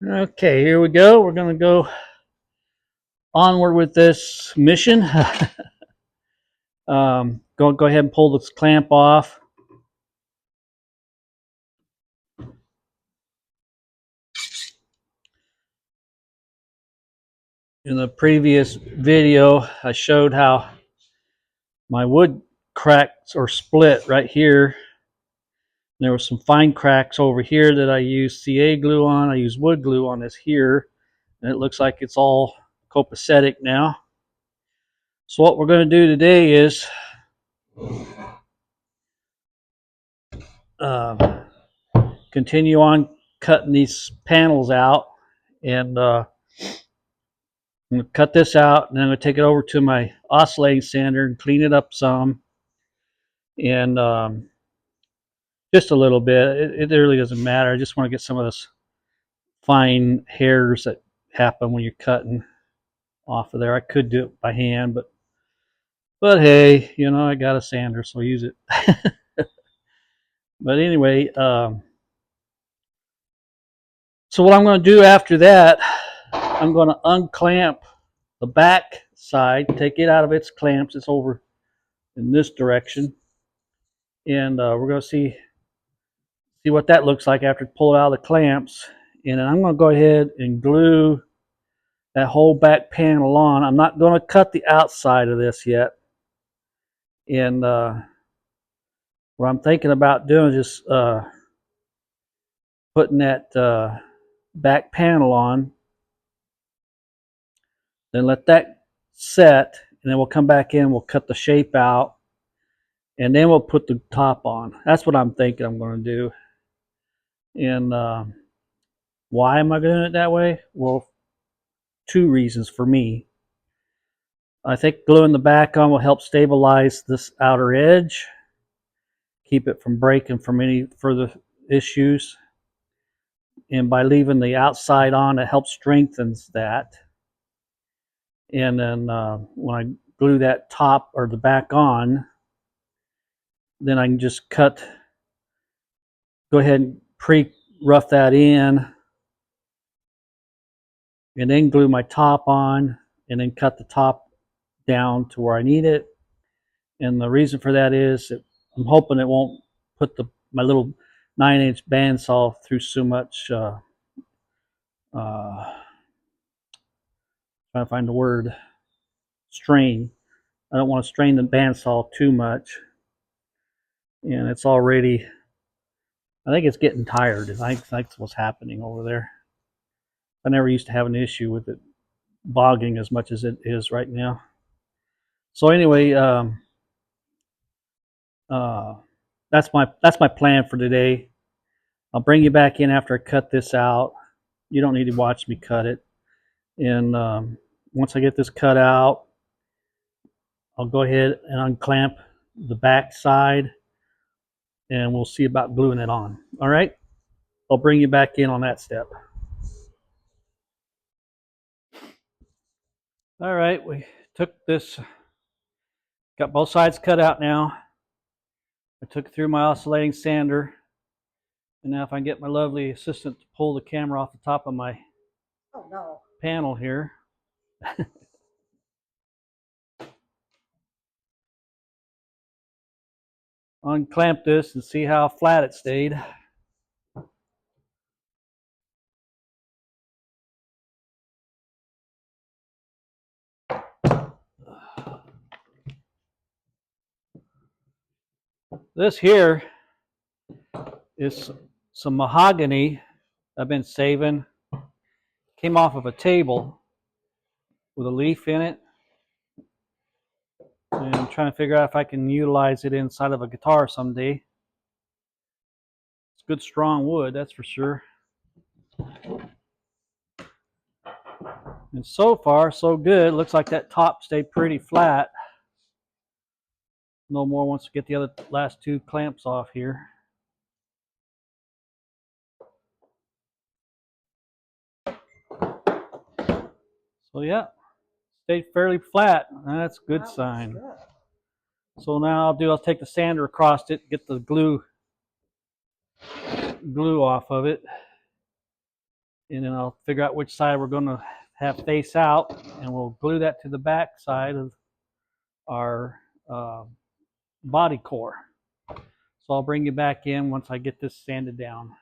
Okay, here we go. We're going to go onward with this mission. Go ahead and pull this clamp off. In the previous video, I showed how my wood cracks or split right here. There were some fine cracks over here that I used CA glue on. I used wood glue on this here, and it looks like it's all copacetic now. So what we're going to do today is uh, continue on cutting these panels out, and I'm going to cut this out, and then I'm going to take it over to my oscillating sander and clean it up some, and just a little bit. It really doesn't matter. I just want to get some of this fine hairs that happen when you're cutting off of there. I could do it by hand, but hey, you know, I got a sander, so I'll use it. But anyway, so what I'm going to do after that, I'm going to unclamp the back side, take it out of its clamps. It's over in this direction, and we're going to see what that looks like after pull it out of the clamps. And then I'm going to go ahead and glue that whole back panel on. I'm not going to cut the outside of this yet. And what I'm thinking about doing is just putting that back panel on, then let that set, and then we'll come back in, we'll cut the shape out, and then we'll put the top on. That's what I'm thinking I'm going to do. And why am I doing it that way? Well, two reasons for me. I think gluing the back on will help stabilize this outer edge, keep it from breaking from any further issues. And by leaving the outside on, it helps strengthens that. And then when I glue that top or the back on, then I can just go ahead and pre-rough that in, and then glue my top on, and then cut the top down to where I need it. And the reason for that is that I'm hoping it won't put my little 9-inch bandsaw through so much trying to find the word, strain. I don't want to strain the bandsaw too much, and it's already, I think it's getting tired. I think that's what's happening over there. I never used to have an issue with it bogging as much as it is right now. So anyway, that's my plan for today. I'll bring you back in after I cut this out. You don't need to watch me cut it. And once I get this cut out, I'll go ahead and unclamp the back side, and we'll see about gluing it on. All right? I'll bring you back in on that step. All right, we took this, got both sides cut out now. I took it through my oscillating sander. And now if I can get my lovely assistant to pull the camera off the top of my panel here. Unclamp this and see how flat it stayed. This here is some mahogany I've been saving. Came off of a table with a leaf in it. And I'm trying to figure out if I can utilize it inside of a guitar someday. It's good strong wood, that's for sure. And so far, so good. Looks like that top stayed pretty flat. No more once we get the last two clamps off here. So yeah, stayed fairly flat. That's a good sign. So now I'll take the sander across it, get the glue off of it. And then I'll figure out which side we're going to have face out, and we'll glue that to the back side of our body core. So I'll bring you back in once I get this sanded down.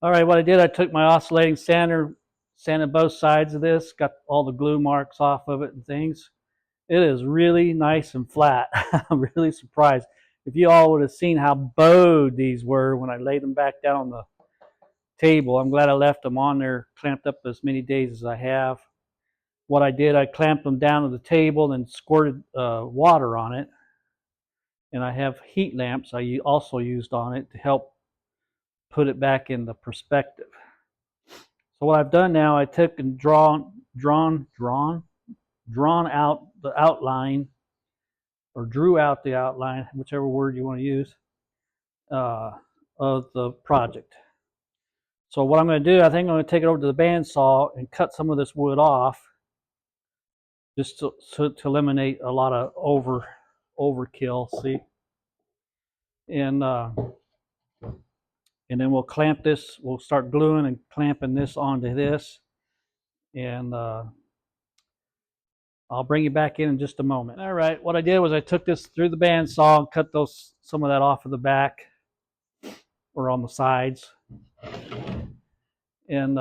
All right, what I did, I took my oscillating sander, sanded both sides of this, got all the glue marks off of it and things. It is really nice and flat. I'm really surprised. If you all would have seen how bowed these were when I laid them back down on the table, I'm glad I left them on there clamped up as many days as I have. What I did, I clamped them down to the table and squirted water on it. And I have heat lamps I also used on it to help put it back into perspective. So what I've done now, I took and drawn out the outline, or drew out the outline, whichever word you want to use, of the project. So what I'm going to do, I think I'm going to take it over to the bandsaw and cut some of this wood off, just to eliminate a lot of overkill. See, and then we'll clamp this. We'll start gluing and clamping this onto this, and I'll bring you back in just a moment. All right, what I did was I took this through the bandsaw and cut some of that off of the back or on the sides. And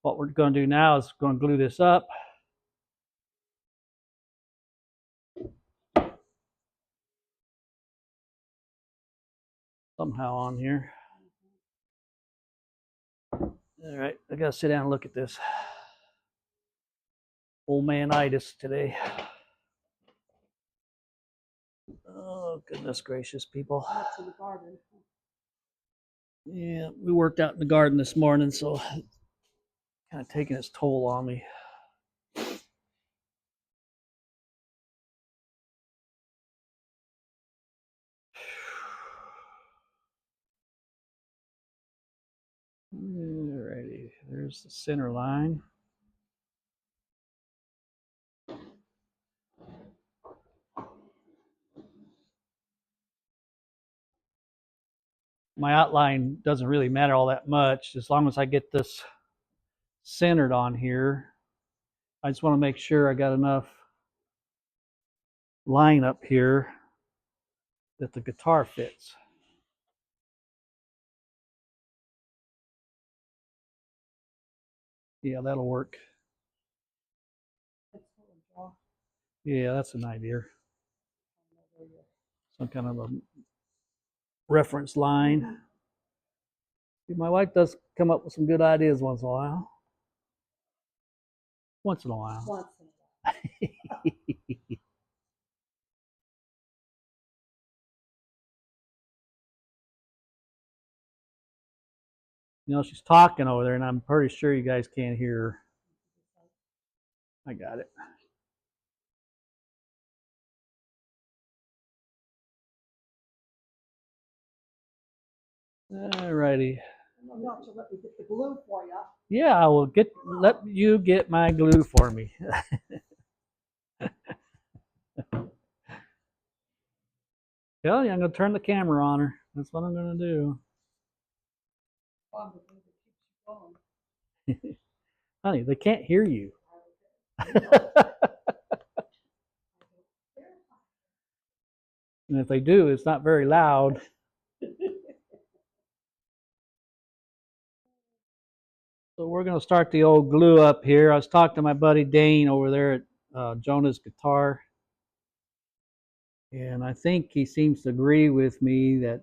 what we're going to do now is going to glue this up. Somehow on here. All right, I got to sit down and look at this. Old man-itis today. Oh, goodness gracious, people. That's in the garden. Yeah, we worked out in the garden this morning, so kind of taking its toll on me. Alrighty, there's the center line. My outline doesn't really matter all that much as long as I get this centered on here. I just want to make sure I got enough line up here that the guitar fits. Yeah, that'll work. Yeah, that's an idea. Some kind of a reference line. My wife does come up with some good ideas once in a while. Once in a while. Once in a while. You know, she's talking over there, and I'm pretty sure you guys can't hear her. I got it. Alrighty. No, not to let me get the glue for you. Yeah, I will let you get my glue for me. Tell you, I'm going to turn the camera on her. That's what I'm going to do. Honey, they can't hear you. And if they do, it's not very loud. So we're going to start the old glue up here. I was talking to my buddy Dane over there at Jonah's Guitar. And I think he seems to agree with me that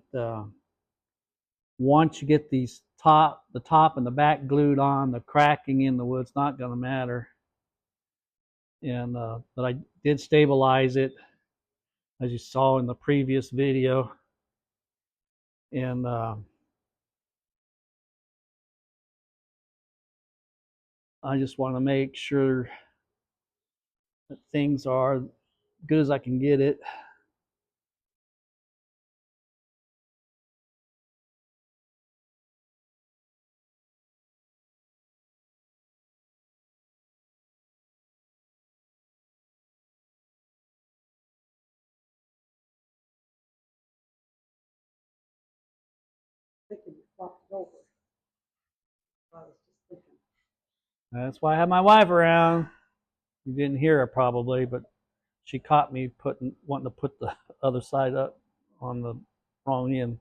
once you get the top and the back glued on, the cracking in the wood's not going to matter. And but I did stabilize it, as you saw in the previous video. And I just want to make sure that things are good as I can get it. They can flop it over. That's why I have my wife around. You didn't hear her probably, but she caught me wanting to put the other side up on the wrong end.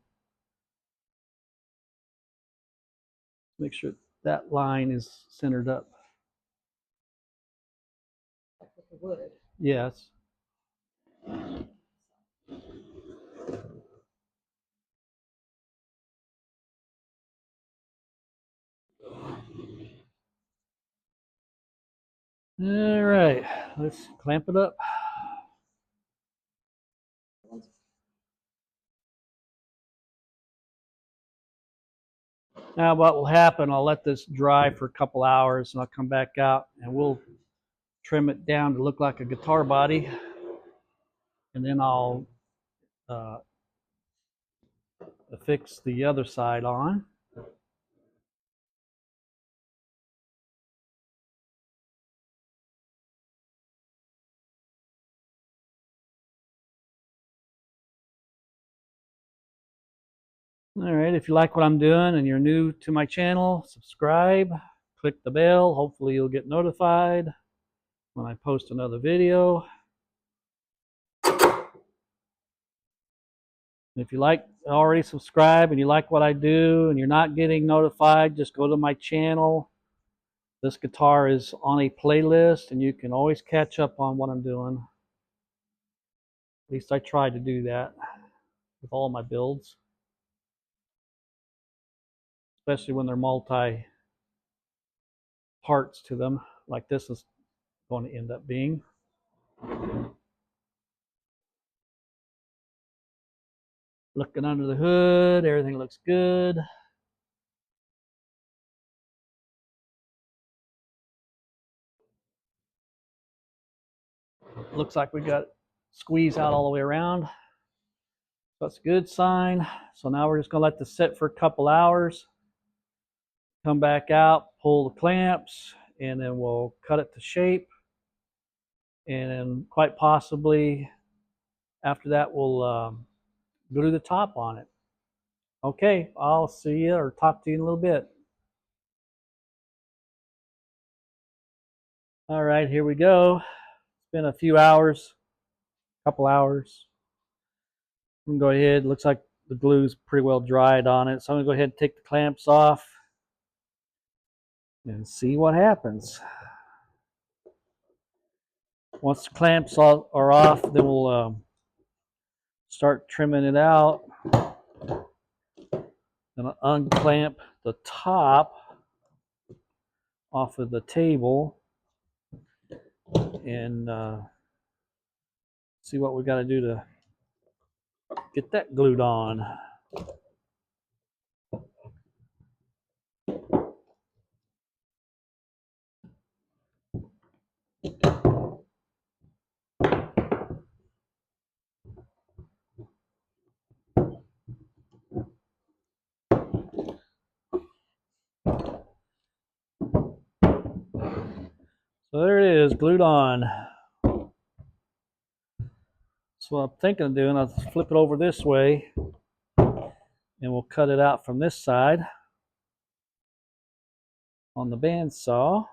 Make sure that line is centered up. Like with the wood. Yes. All right, let's clamp it up. Now what will happen, I'll let this dry for a couple hours and I'll come back out and we'll trim it down to look like a guitar body. And then I'll affix the other side on. All right, if you like what I'm doing and you're new to my channel, subscribe, click the bell. Hopefully you'll get notified when I post another video. If you like already subscribe and you like what I do and you're not getting notified, just go to my channel. This guitar is on a playlist and you can always catch up on what I'm doing. At least I try to do that with all my builds, especially when they're multi parts to them, like this is going to end up being. Looking under the hood, everything looks good. Looks like we got squeeze out all the way around. That's a good sign. So now we're just going to let this sit for a couple hours. Come back out, pull the clamps, and then we'll cut it to shape. And then quite possibly after that we'll glue the top on it. Okay, I'll see you or talk to you in a little bit. All right, here we go. It's been a few hours, couple hours. I'm gonna go ahead, looks like the glue's pretty well dried on it. So I'm gonna go ahead and take the clamps off and see what happens. Once the clamps are off, then we'll start trimming it out. Gonna unclamp the top off of the table and see what we got to do to get that glued on. So there it is, glued on. So what I'm thinking of doing, I'll flip it over this way and we'll cut it out from this side on the bandsaw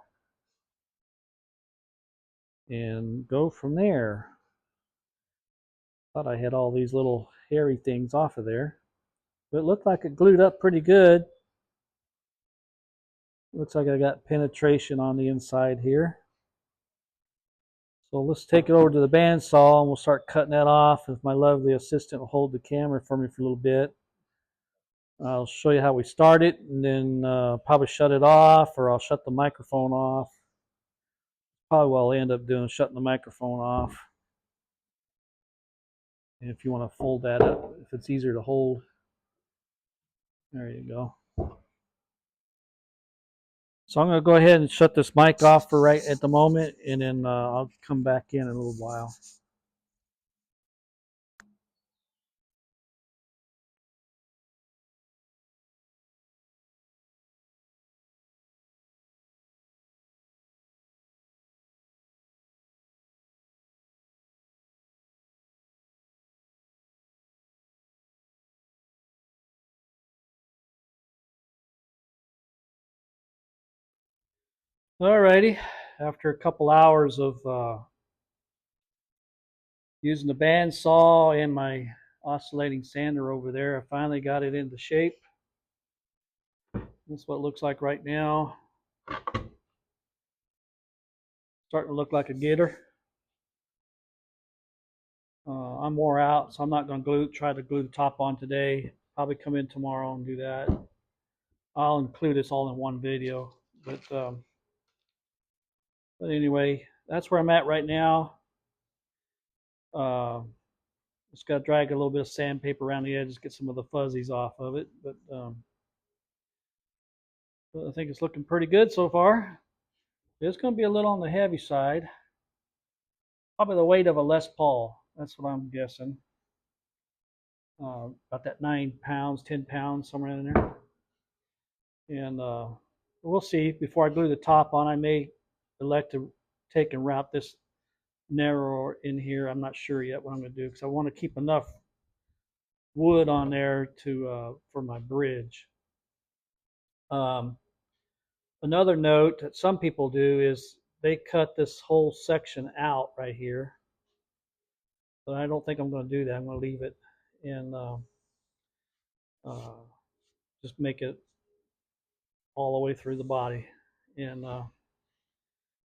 and go from there. Thought I had all these little hairy things off of there, but it looked like it glued up pretty good. Looks like I got penetration on the inside here. So let's take it over to the bandsaw and we'll start cutting that off. If my lovely assistant will hold the camera for me for a little bit. I'll show you how we start it and then probably shut it off, or I'll shut the microphone off. Probably what I'll end up doing, shutting the microphone off. And if you want to fold that up, if it's easier to hold, there you go. So I'm going to go ahead and shut this mic off for right at the moment, and then I'll come back in a little while. Alrighty, after a couple hours of using the bandsaw and my oscillating sander over there, I finally got it into shape. That's what it looks like right now. Starting to look like a getter. I'm wore out, so I'm not going to try to glue the top on today. Probably come in tomorrow and do that. I'll include this all in one video. But anyway, that's where I'm at right now. Just got to drag a little bit of sandpaper around the edges, get some of the fuzzies off of it. But I think it's looking pretty good so far. It's going to be a little on the heavy side. Probably the weight of a Les Paul. That's what I'm guessing. About that 9 pounds, 10 pounds, somewhere in there. And we'll see. Before I glue the top on, I may elect to take and route this narrower in here. I'm not sure yet what I'm going to do because I want to keep enough wood on there to for my bridge. Another note that some people do is they cut this whole section out right here. But I don't think I'm going to do that. I'm going to leave it and uh, just make it all the way through the body. And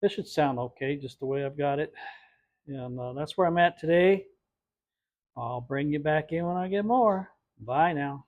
this should sound okay just the way I've got it. And that's where I'm at today. I'll bring you back in when I get more. Bye now.